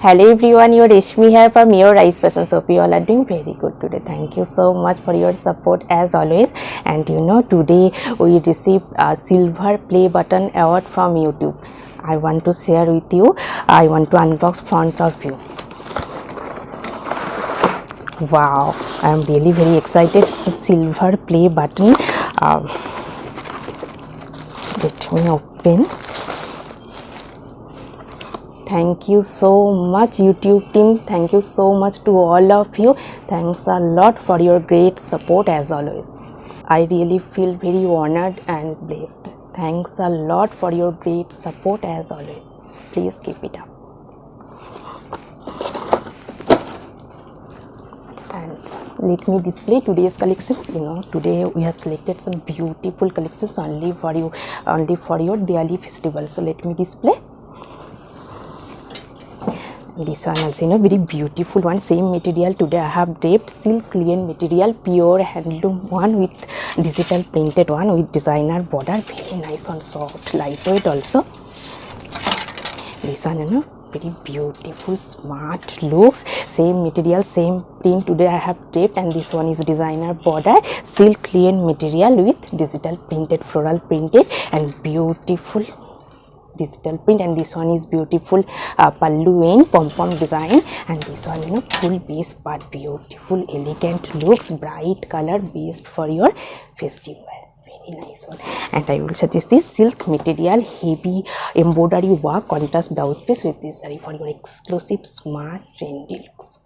Hello everyone, your Reshmi here from your Rice Passions. Hope you all are doing very good today. Thank you so much for your support as always. And today we received a silver play button award from YouTube. I want to share with you. I want to unbox front of you. Wow, I am really very excited. It's a silver play button. Let me open. Thank you so much YouTube team. Thank you so much to all of you. Thanks a lot for your great support as always. I really feel very honored and blessed. Thanks a lot for your great support as always. Please keep it up. And let me display today's collections. Today we have selected some beautiful collections only for you, only for your Diwali festival. So let me display. This one also very beautiful one, same material. Today I have draped silk clean material, pure handloom one with digital printed one with designer border. Very nice one, soft, lightweight also. This one very beautiful, smart looks, same material, same print. Today I have draped, and this one is designer border, silk clean material with digital printed, floral printed and beautiful digital print. And this one is beautiful pallu in pom-pom design, and this one full base part, beautiful elegant looks, bright color, based for your festival. Very nice one. And I will suggest this silk material, heavy embroidery work, contrast blouse piece with this saree for your exclusive smart trendy looks.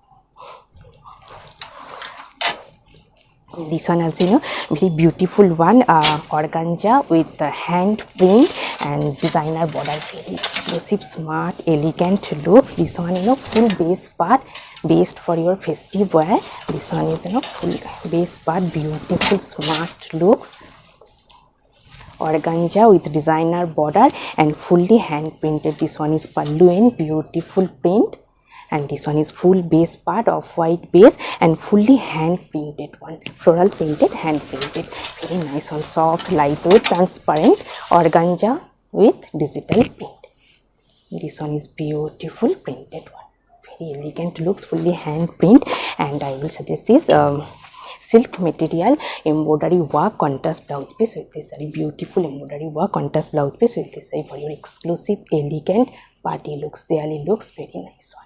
This one also very beautiful one, organza with hand print and designer border. Very exclusive, smart, elegant looks. This one full base part, based for your festive wear. This one is full base part, beautiful smart looks, organza with designer border and fully hand printed. This one is pallu in beautiful print, and this one is full base part of white base and fully hand printed one, floral printed, hand printed. Very nice one, soft, lightweight, transparent organza with digital print. This one is beautiful printed one, very elegant looks, fully hand print. And I will suggest this silk material embroidery work contrast blouse piece with this very beautiful embroidery work contrast blouse piece with this for your exclusive elegant party looks, Diwali looks. Very nice one.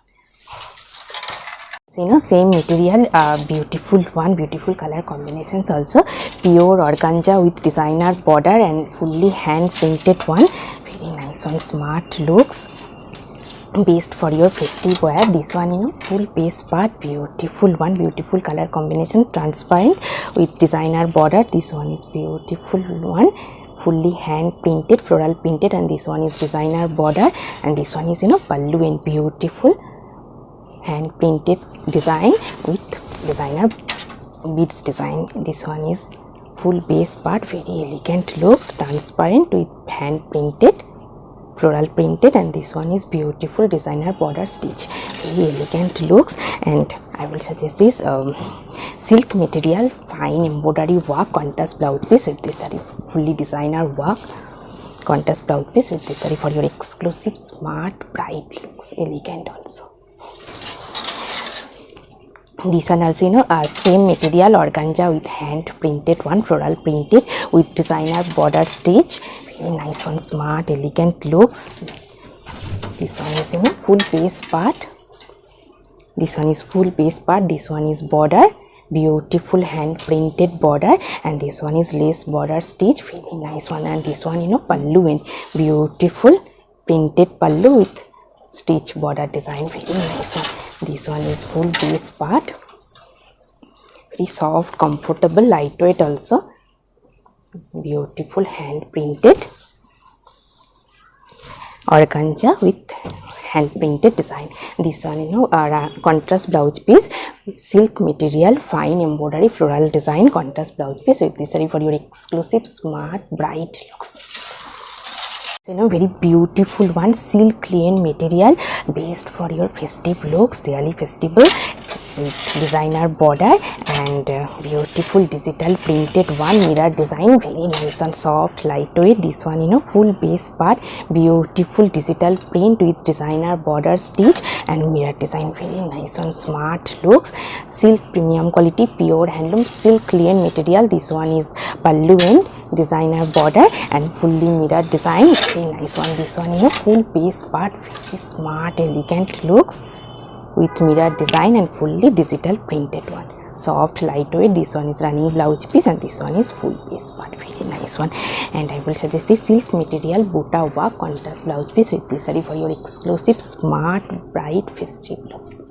Same material, beautiful one, beautiful color combinations also, pure organza with designer border and fully hand printed one. Very nice one, smart looks, based for your festive wear. This one full base part, beautiful one, beautiful color combination, transparent with designer border. This one is beautiful one, fully hand printed, floral printed, and this one is designer border. And this one is pallu in beautiful hand printed design with designer beads design. This one is full base part, very elegant looks, transparent with hand printed, floral printed, and this one is beautiful designer border stitch. Very elegant looks. And I will suggest this silk material fine embroidery work contrast blouse piece with this saree, fully designer work contrast blouse piece with this saree for your exclusive smart bright looks, elegant also. This one also same material, organza with hand printed one, floral printed with designer border stitch. Very nice one, smart elegant looks. This one is full base part. This one is full base part. This one is border, beautiful hand printed border, and this one is lace border stitch. Very nice one. And this one pallu in beautiful printed pallu with stitch border design. Very nice one. This one is full base part, very soft, comfortable, lightweight also, beautiful hand printed organza with hand printed design. This one contrast blouse piece, silk material fine embroidery floral design contrast blouse piece with this saree for your exclusive smart bright looks. Very beautiful one, silk clean material, based for your festive looks, Diwali festival. with designer border and beautiful digital printed one mirror design, very nice and soft lightweight. This one full base part, beautiful digital print with designer border stitch and mirror design, very nice and smart looks. Silk premium quality, pure handloom silk clean material. This one is pallu and designer border and fully mirror design, very nice one. This one full base part, very smart elegant looks with mirror design and fully digital printed one, soft lightweight. This one is running blouse piece and this one is full base part, very nice one. And I will suggest this silk material buta work contrast blouse piece with this saree for your exclusive smart bright festive looks.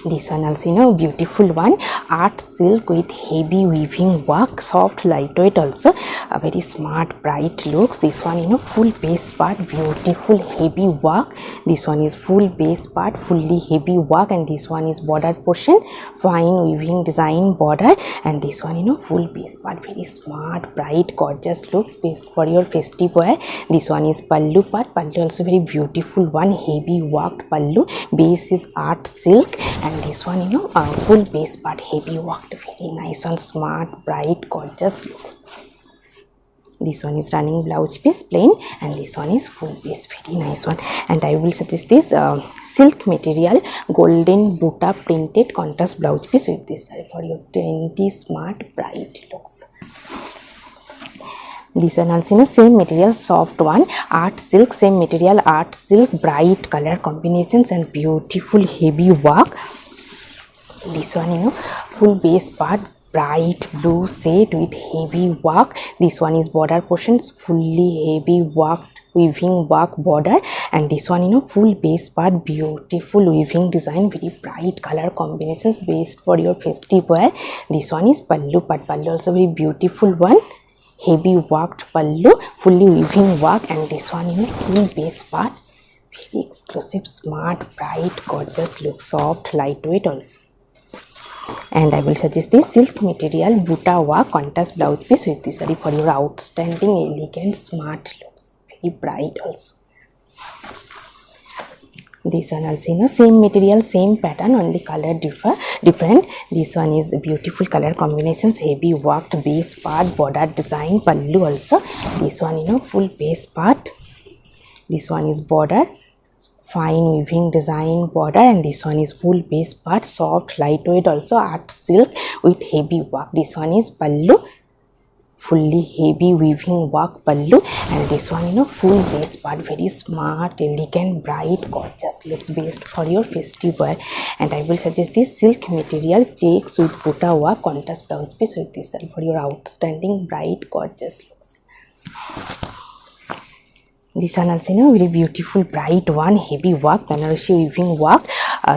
This one also beautiful one, art silk with heavy weaving work, soft lightweight, also a very smart bright looks. This one full base part, beautiful heavy work. This one is full base part, fully heavy work, and this one is border portion, fine weaving design border, and this one full base part, very smart bright gorgeous looks, best for your festive wear. This one is pallu part, pallu also very beautiful one, heavy worked pallu, base is art silk, and this one full base part, heavy worked, very nice one, smart bright gorgeous looks. This one is running blouse piece plain and this one is full base, very nice one. And I will suggest this silk material golden buta printed contrast blouse piece with this for your trendy smart bright looks. This one also same material, soft one, art silk, same material, art silk, bright color combinations and beautiful heavy work. This one full base part, bright blue shade with heavy work. This one is border portions, fully heavy worked weaving work border, and this one full base part, beautiful weaving design, very bright color combinations, based for your festive wear. This one is pallu part, pallu also very beautiful one, heavy worked pallu, fully weaving work, and this one full base part, very exclusive smart bright gorgeous look, soft lightweight also. And I will suggest this silk material buta work contrast blouse piece with this saree for your outstanding elegant smart looks, very bright also. This one also same material, same pattern, only color different. This one is beautiful color combinations, heavy worked base part, border design, pallu also. This one full base part, this one is border, fine weaving design border, and this one is full base part, soft lightweight also, art silk with heavy work. This one is pallu, fully heavy weaving work pallu, and this one full base part, very smart elegant bright gorgeous looks, based for your festive wear. And I will suggest this silk material checks with buta work contrast blouse piece with this for your outstanding bright gorgeous looks. This one also very beautiful bright one, heavy work, Banarasi weaving work,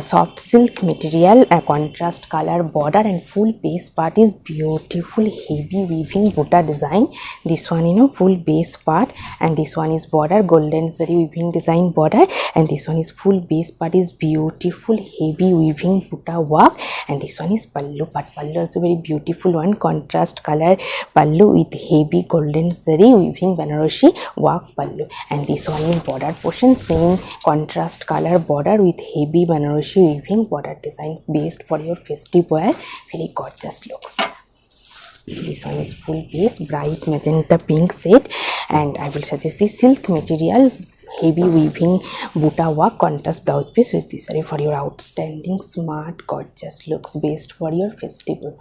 soft silk material, contrast color border, and full base part is beautiful heavy weaving buta design. This one full base part, and this one is border, golden zari weaving design border, and this one is full base part is beautiful heavy weaving buta work, and this one is pallu part. Pallu also very beautiful one, contrast color pallu with heavy golden zari weaving Banarasi work pallu. And this one is border portion, same contrast color border with heavy Banarasi weaving border design, based for your festive wear, very gorgeous looks. This one is full base, bright magenta pink shade, and I will suggest this silk material heavy weaving buta work contrast blouse piece with this saree for your outstanding smart gorgeous looks, based for your festival.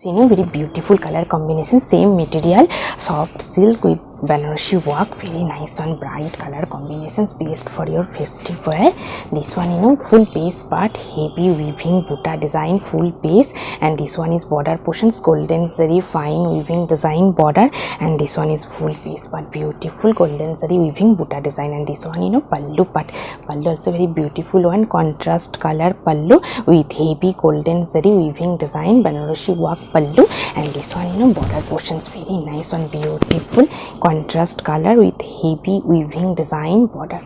Very beautiful color combination, same material, soft silk with Banarasi work, very nice one, bright color combinations, based for your festive wear. This one full base part, heavy weaving buta design, full base, and this one is border portions, golden zari fine weaving design border, and this one is full base part, beautiful golden zari weaving buta design, and this one pallu part. Pallu also very beautiful one, contrast color pallu with heavy golden zari weaving design, Banarasi work pallu, and this one border portions, very nice one, beautiful contrast color with heavy weaving design border.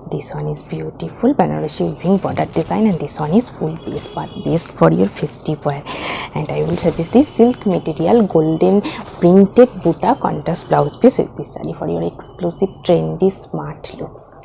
This one is beautiful Banarasi weaving border design, and this one is full base part, based for your festive wear. And I will suggest this silk material golden printed buta contrast blouse piece with this saree for your exclusive trendy smart looks.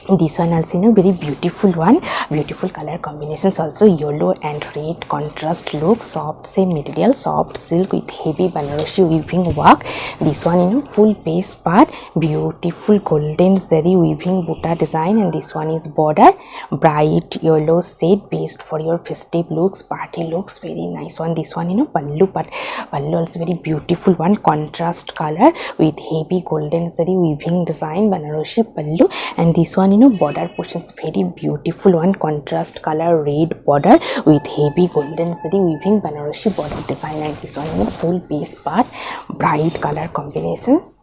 This one also, you know, very beautiful one, beautiful color combinations also, yellow and red contrast look, soft same material, soft silk with heavy Banarasi weaving work. This one, you know, full base part, beautiful golden zari weaving buta design, and this one is border, bright yellow shade based for your festive looks, party looks, very nice one. This one, you know, pallu part, pallu also very beautiful one, contrast color with heavy golden zari weaving design, Banarasi pallu, and this one, you know, border portions very beautiful one, contrast color red border with heavy golden zari weaving Banarasi border design, and this one, you know, full base part, bright color combinations.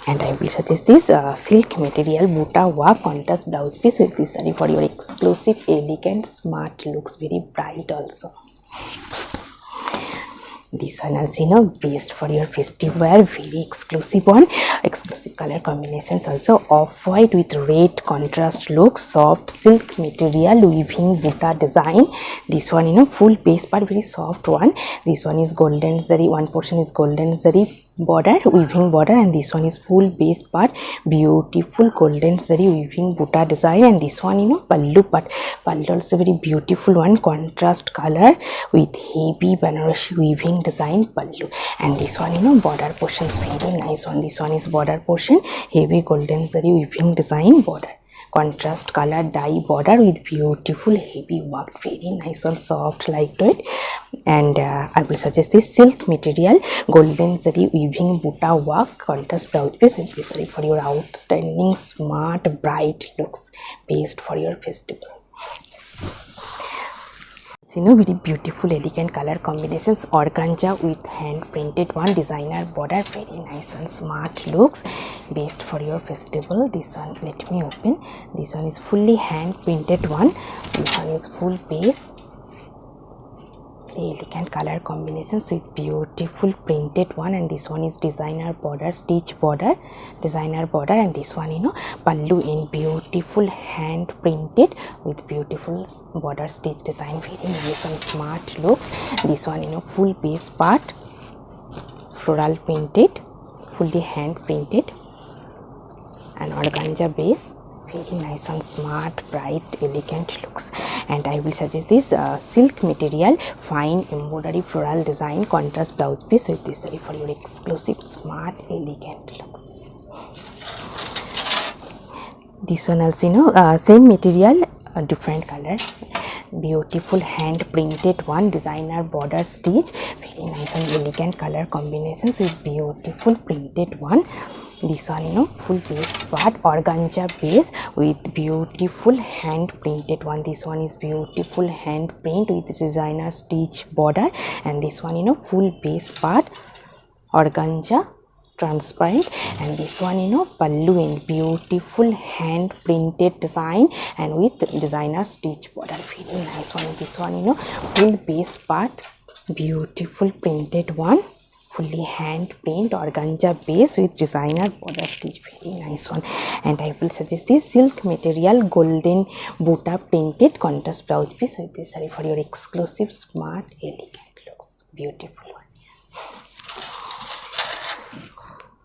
And I will suggest this silk material buta work contrast blouse piece with this saree for your exclusive, elegant, smart looks, very bright also. This one also, you know, based for your festive wear, very exclusive one, exclusive color combinations also, off-white with red contrast look, soft silk material weaving buta design. This one, you know, full base part, very soft one. This one is golden zari, one portion is golden zari border, weaving border, and this one is full base part, beautiful golden zari weaving buta design, and this one, you know, pallu part, pallu also very beautiful one, contrast color with heavy Banarasi weaving design pallu, and this one, you know, border portions very nice one. This one is border portion, heavy golden zari weaving design border, contrast color dye border with beautiful heavy work, very nice one, soft lightweight. And I will suggest this silk material golden zari weaving buta work contrast blouse piece with this saree for your outstanding, smart, bright looks, based for your festival. You know, very beautiful, elegant color combinations, organza with hand printed one, designer border, very nice one, smart looks, based for your festival. This one, let me open. This one is fully hand printed one. This one is full base, elegant color combinations with beautiful printed one, and this one is designer border, stitch border, designer border, and this one, you know, pallu in beautiful hand printed with beautiful border stitch design, very nice one, smart looks. This one, you know, full base part, floral printed, fully hand printed, and organza base, very nice one, smart, bright, elegant looks. And I will suggest this silk material fine embroidery floral design contrast blouse piece with this saree for your exclusive, smart, elegant looks. This one also, you know, same material, different color, beautiful hand printed one, designer border stitch, very nice and elegant color combinations with beautiful printed one. This one, you know, full base part, organza base with beautiful hand printed one. This one is beautiful hand print with designer stitch border, and this one, you know, full base part, organza transparent, and this one, you know, pallu in beautiful hand printed design and with designer stitch border, very nice one. This one, you know, full base part, beautiful printed one, fully hand print organza base with designer border stitch, very nice one. And I will suggest this silk material golden buta printed contrast blouse piece with this saree for your exclusive, smart, elegant looks, beautiful one.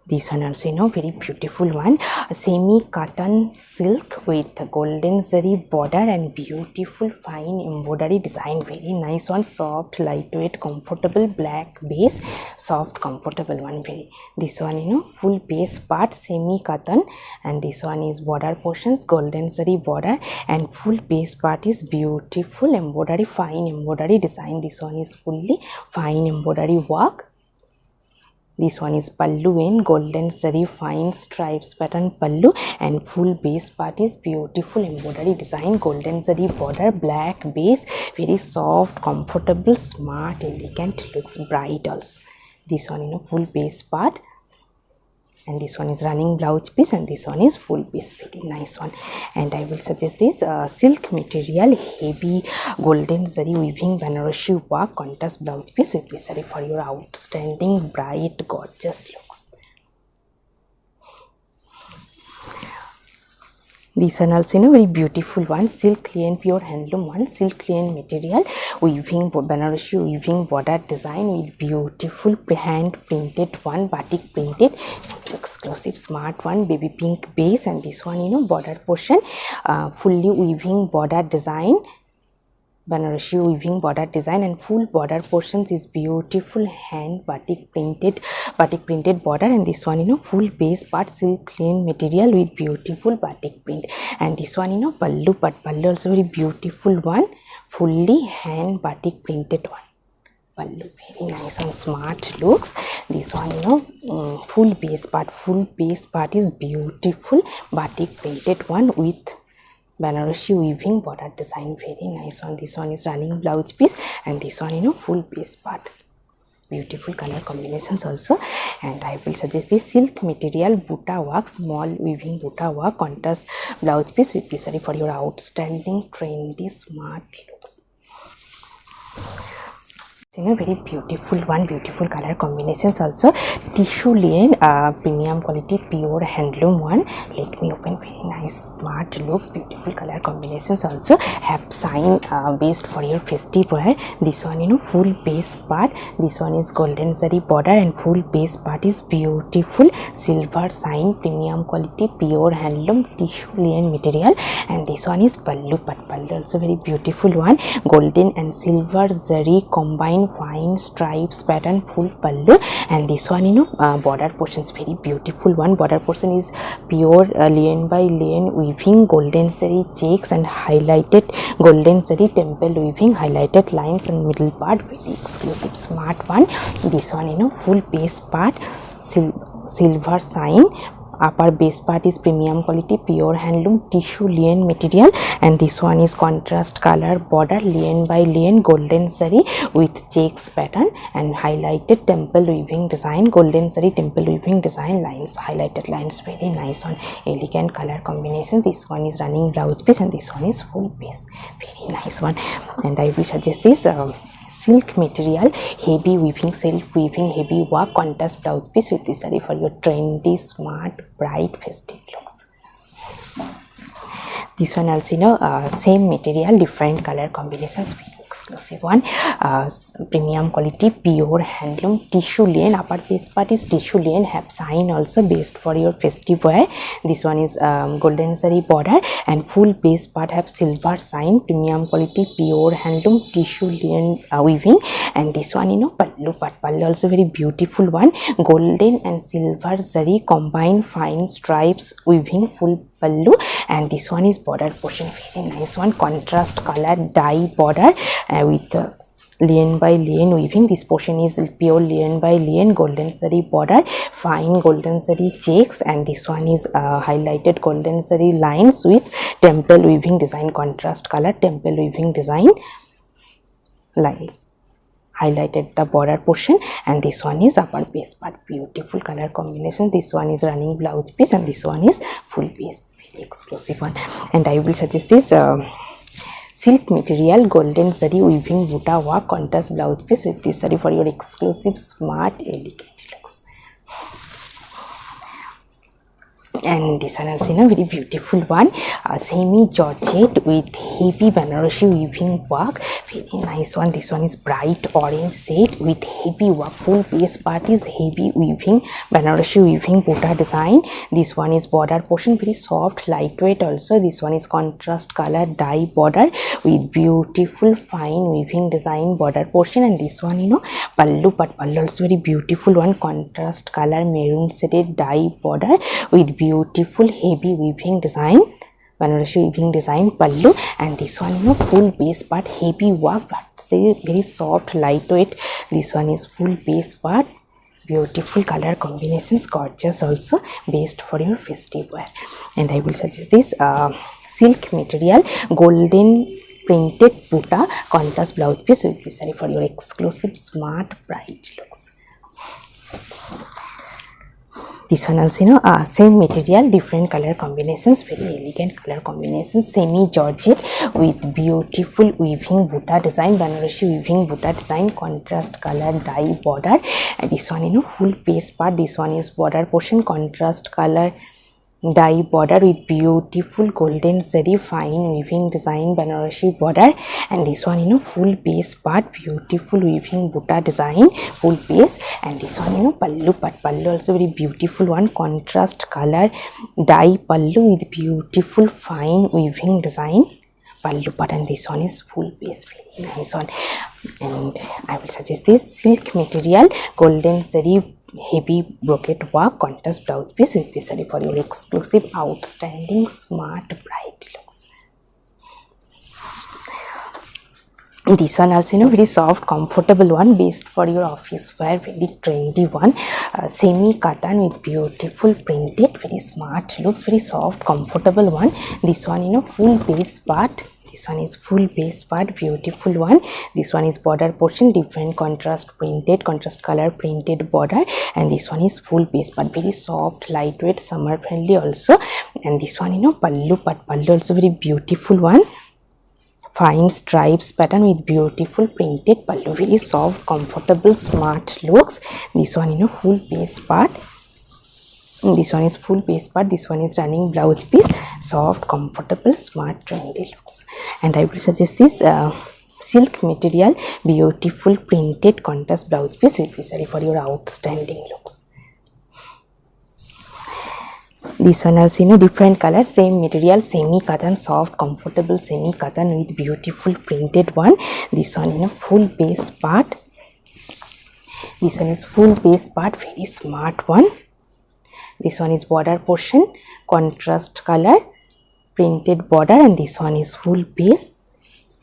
This one also, you know, very beautiful one, semi cotton silk with golden zari border and beautiful fine embroidery design, very nice one, soft, lightweight, comfortable, black base, soft, comfortable one, very. This one, you know, full base part, semi cotton, and this one is border portions, golden zari border, and full base part is beautiful embroidery, fine embroidery design. This one is fully fine embroidery work. This one is pallu in golden zari fine stripes pattern pallu, and full base part is beautiful embroidery design, golden zari border, black base, very soft, comfortable, smart, elegant looks, bright also. This one, you know, full base part, and this one is running blouse piece, and this one is full piece, very nice one. And I will suggest this silk material heavy golden zari weaving Banarasi work contrast blouse piece with this saree for your outstanding, bright, gorgeous looks. This one also, you know, very beautiful one, silk linen pure handloom one, silk linen material weaving Banarasi weaving border design with beautiful hand printed one, batik printed, exclusive smart one, baby pink base, and this one, you know, border portion, fully weaving border design, Banarasi weaving border design, and full border portions is beautiful hand batik printed border. And this one, you know, full base part silk clean material with beautiful batik print. And this one, you know, pallu, but pallu also very beautiful one, fully hand batik printed one. Pallu very nice and smart looks. This one, you know, full base part is beautiful batik printed one with Banarasi weaving border design, very nice one. This one is running blouse piece, and this one, you know, full base part. Beautiful color combinations also. And I will suggest this silk material buta work, small weaving buta work, contrast blouse piece with this saree for your outstanding trendy smart looks. You know, very beautiful one, beautiful color combinations also. Tissue linen, premium quality pure handloom one. Let me open, very nice smart looks, beautiful color combinations also. Have sign based for your festive wear. This one, you know, full base part, this one is golden zari border, and full base part is beautiful silver sign, premium quality pure handloom tissue linen material. And this one is pallu, but pallu also very beautiful one, golden and silver zari combined fine stripes pattern, full pallu. And this one, you know, border portions very beautiful one. Border portion is pure linen by linen weaving, golden zari checks and highlighted golden zari temple weaving, highlighted lines and middle part, very exclusive smart one. This one, you know, full base part silver sign, upper base part is premium quality pure handloom tissue linen material. And this one is contrast color border, linen by linen, golden zari with checks pattern and highlighted temple weaving design, golden zari temple weaving design lines, highlighted lines, very nice one, elegant color combination. This one is running blouse piece, and this one is full base, very nice one. And I will suggest this silk material, heavy weaving, self weaving, heavy work, contrast blouse piece with this saree for your trendy, smart, bright, festive looks. This one also, you know, same material, different color combinations, very exclusive one. Premium quality pure handloom tissue linen, upper base part is tissue linen, have sign also based for your festive wear. This one is golden zari border, and full base part have silver sign, premium quality pure handloom tissue linen weaving. And this one, you know, pallu, but pallu also very beautiful one, golden and silver zari combined fine stripes weaving, full pallu. And this one is border portion, very nice one, contrast color dye border with linen by linen weaving. This portion is pure linen by linen, golden zari border, fine golden zari checks. And this one is highlighted golden zari lines with temple weaving design, contrast color temple weaving design lines, highlighted the border portion. And this one is upper base part, beautiful color combination. This one is running blouse piece, and this one is full base, very exclusive one. And I will suggest this silk material, golden zari weaving buta work, contrast blouse piece with this saree for your exclusive, smart, elegant looks. And this one also, you know, very beautiful one, semi georgette with heavy Banarasi weaving work, very nice one. This one is bright orange shade with heavy work, full base part is heavy weaving Banarasi weaving buta design. This one is border portion, very soft lightweight also. This one is contrast color dye border with beautiful fine weaving design border portion. And this one, you know, pallu, but pallu also very beautiful one, contrast color maroon shaded dye border with beautiful heavy weaving design, Banarasi weaving design pallu. And this one, you know, full base part heavy work, but say very soft lightweight. This one is full base part, beautiful color combinations, gorgeous also, based for your festive wear. And I will suggest this silk material, golden printed buta, contrast blouse piece with this saree for your exclusive, smart, bright looks. This one also, you know, same material, different color combinations, very elegant color combinations, semi georgette with beautiful weaving buta design, Banarasi weaving buta design, contrast color dye border. And this one, you know, full base part. This one is border portion, contrast color dye border with beautiful golden zari fine weaving design Banarasi border, and this one full base part beautiful weaving buta design full base, and this one pallu part, pallu also very beautiful one, contrast color dye pallu with beautiful fine weaving design pallu part, and this one is full base, very nice one. And I will suggest this silk material golden zari heavy brocade work contrast blouse piece with this saree for your exclusive outstanding smart bright looks. This one also very soft comfortable one, best for your office wear, very trendy one, semi cotton with beautiful printed, very smart looks, very soft comfortable one. This one full base part, this one is full base part, beautiful one. This one is border portion, different contrast printed, contrast color printed border, and this one is full base part, very soft lightweight summer friendly also. And this one pallu part, pallu also very beautiful one, fine stripes pattern with beautiful printed pallu, very soft comfortable smart looks. This one full base part, this one is full base part, this one is running blouse piece, soft comfortable smart trendy looks. And I will suggest this silk material beautiful printed contrast blouse piece with this saree for your outstanding looks. This one also different color, same material, semi cotton, soft comfortable semi cotton with beautiful printed one. This one full base part, this one is full base part, very smart one. This one is border portion, contrast color printed border, and this one is full base,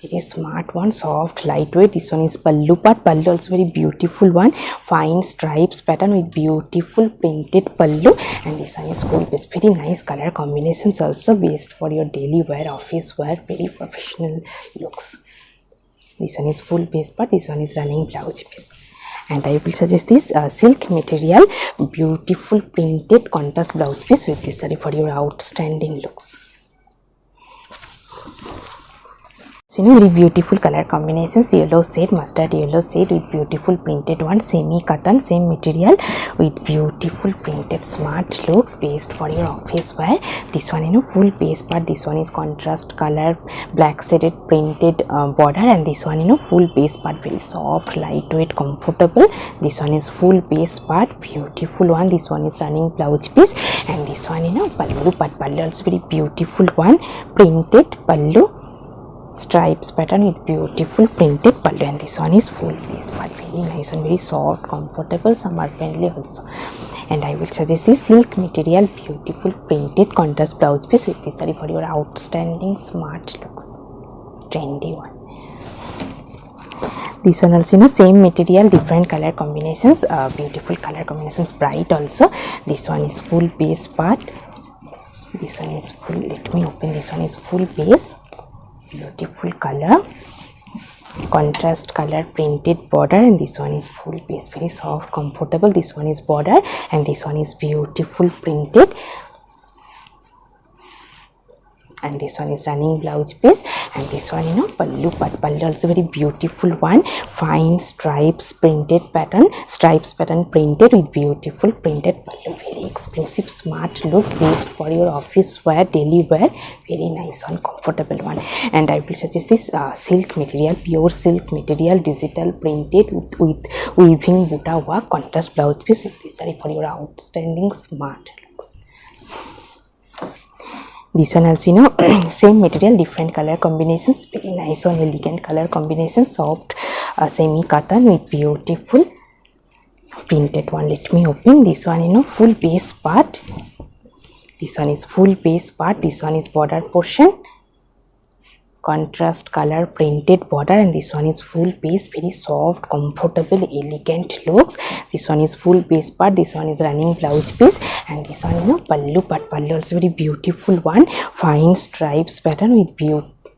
very smart one, soft lightweight. This one is pallu part, pallu also very beautiful one, fine stripes pattern with beautiful printed pallu, and this one is full base, very nice color combinations also, best for your daily wear, office wear, very professional looks. This one is full base part, this one is running blouse piece. And I will suggest this silk material beautiful printed contrast blouse piece with this saree for your outstanding looks. Very beautiful color combinations, yellow shade, mustard yellow shade with beautiful printed one, semi cotton, same material with beautiful printed smart looks, best for your office wear. This one full base part, this one is contrast color black shaded printed border, and this one full base part, very soft lightweight comfortable. This one is full base part, beautiful one. This one is running blouse piece, and this one pallu part, pallu also very beautiful one, printed pallu stripes pattern with beautiful printed pallu, and this one is full base part, very nice and very soft comfortable summer friendly also. And I will suggest this silk material beautiful printed contrast blouse piece with this saree for your outstanding smart looks, trendy one. This one also same material, different color combinations, beautiful color combinations, bright also. This one is full base part, this one is full, let me open, this one is full base, beautiful color, contrast color printed border, and this one is full base, very soft comfortable. This one is border, and this one is beautiful printed, and this one is running blouse piece, and this one pallu part, pallu also very beautiful one, fine stripes printed pattern, stripes pattern printed with beautiful printed pallu, very exclusive smart looks, best for your office wear, daily wear, very nice one, comfortable one. And I will suggest this silk material, pure silk material, digital printed with weaving buta work, contrast blouse piece with this saree for your outstanding smart looks. This one also same material, different color combinations, very nice one, elegant color combinations, soft semi cotton with beautiful printed one. Let me open this one full base part, this one is full base part, this one is border portion, contrast color printed border, and this one is full base, very soft comfortable elegant looks. This one is full base part, this one is running blouse piece, and this one pallu part, pallu also very beautiful one, fine stripes pattern with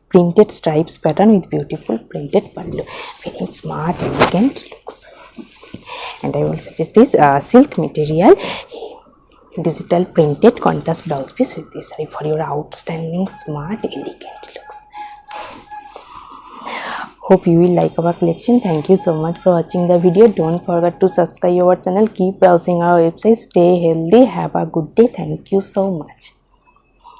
printed stripes pattern with beautiful printed pallu, very smart elegant looks. And I will suggest this silk material digital printed contrast blouse piece with this saree for your outstanding smart elegant looks. Hope you will like our collection. Thank you so much for watching the video. Don't forget to subscribe our channel. Keep browsing our website. Stay healthy. Have a good day. Thank you so much.